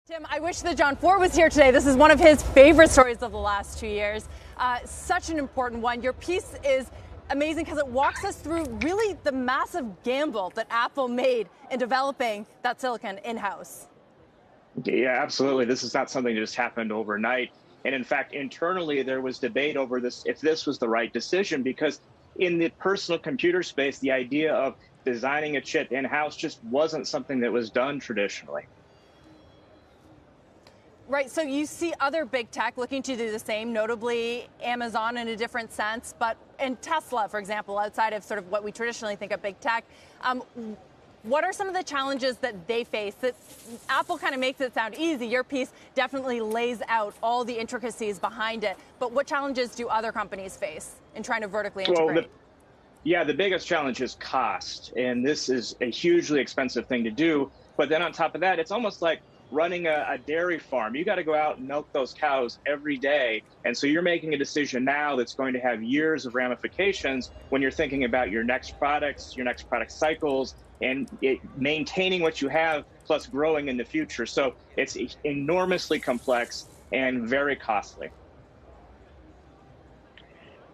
Tim, I wish that John Ford was here today. This is one of his favorite stories of the last 2 years. Such an important one. Your piece is amazing because it walks us through really the massive gamble that Apple made in developing that silicon in-house. Yeah, absolutely. This is not something that just happened overnight. And in fact, internally, there was debate over this, if this was the right decision, because in the personal computer space, the idea of designing a chip in-house just wasn't something that was done traditionally. Right, so you see other big tech looking to do the same, notably Amazon in a different sense, and Tesla, for example, outside of sort of what we traditionally think of big tech. What are some of the challenges that they face? That Apple kind of makes it sound easy. Your piece definitely lays out all the intricacies behind it. But what challenges do other companies face in trying to vertically integrate? Well, the biggest challenge is cost, and this is a hugely expensive thing to do. But then on top of that, it's almost like running a dairy farm. You got to go out and milk those cows every day. And so you're making a decision now that's going to have years of ramifications when you're thinking about your next products, your next product cycles, and maintaining what you have plus growing in the future. So it's enormously complex and very costly.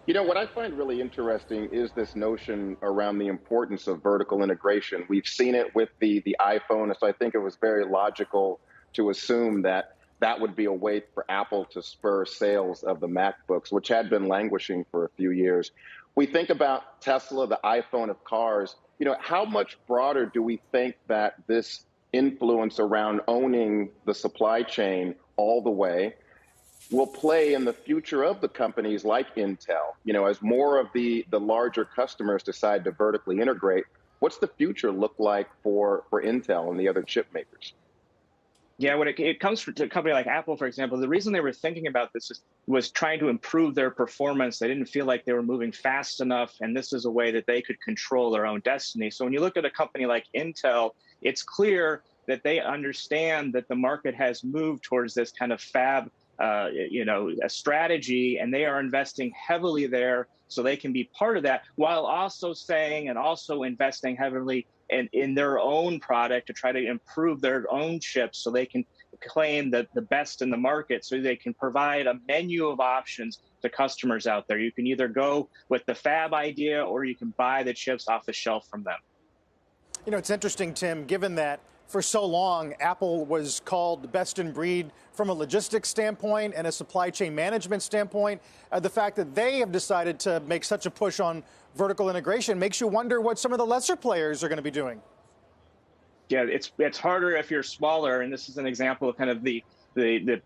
You know, what I find really interesting is this notion around the importance of vertical integration. We've seen it with the iPhone, so I think it was very logical to assume that that would be a way for Apple to spur sales of the MacBooks, which had been languishing for a few years. We think about Tesla, the iPhone of cars. You know, how much broader do we think that this influence around owning the supply chain all the way will play in the future of the companies like Intel? You know, as more of the larger customers decide to vertically integrate, what's the future look like for Intel and the other chip makers? Yeah, when it comes to a company like Apple, for example, the reason they were thinking about this was trying to improve their performance. They didn't feel like they were moving fast enough, and this is a way that they could control their own destiny. So when you look at a company like Intel, it's clear that they understand that the market has moved towards this kind of fab a strategy, and they are investing heavily there so they can be part of that, while also saying and also investing heavily in their own product to try to improve their own chips so they can claim the best in the market, so they can provide a menu of options to customers out there. You can either go with the fab idea or you can buy the chips off the shelf from them. You know, it's interesting, Tim, given that for so long, Apple was called best in breed from a logistics standpoint and a supply chain management standpoint. The fact that they have decided to make such a push on vertical integration makes you wonder what some of the lesser players are going to be doing. Yeah, it's harder if you're smaller, and this is an example of kind of the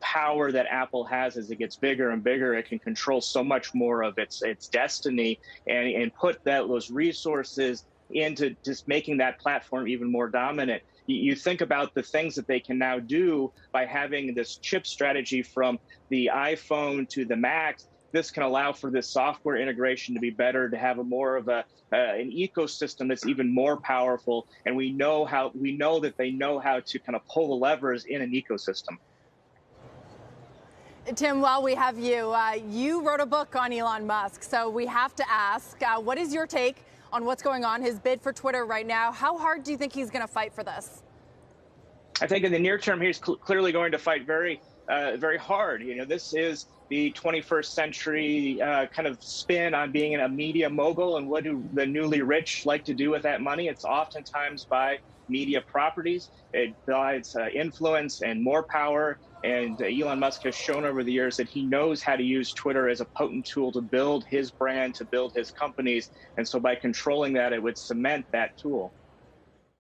power that Apple has as it gets bigger and bigger. It can control so much more of its destiny and put those resources into just making that platform even more dominant. You think about the things that they can now do by having this chip strategy from the iPhone to the Mac. This can allow for this software integration to be better, to have more of an ecosystem that's even more powerful. And we know that they know how to kind of pull the levers in an ecosystem. Tim, while we have you, you wrote a book on Elon Musk, so we have to ask, what is your take on what's going on, his bid for Twitter right now? How hard do you think he's going to fight for this? I think in the near term, he's clearly going to fight very hard. You know, this is the 21st century kind of spin on being a media mogul, and what do the newly rich like to do with that money? It's oftentimes buy media properties. It provides influence and more power. And Elon Musk has shown over the years that he knows how to use Twitter as a potent tool to build his brand, to build his companies. And so by controlling that, it would cement that tool.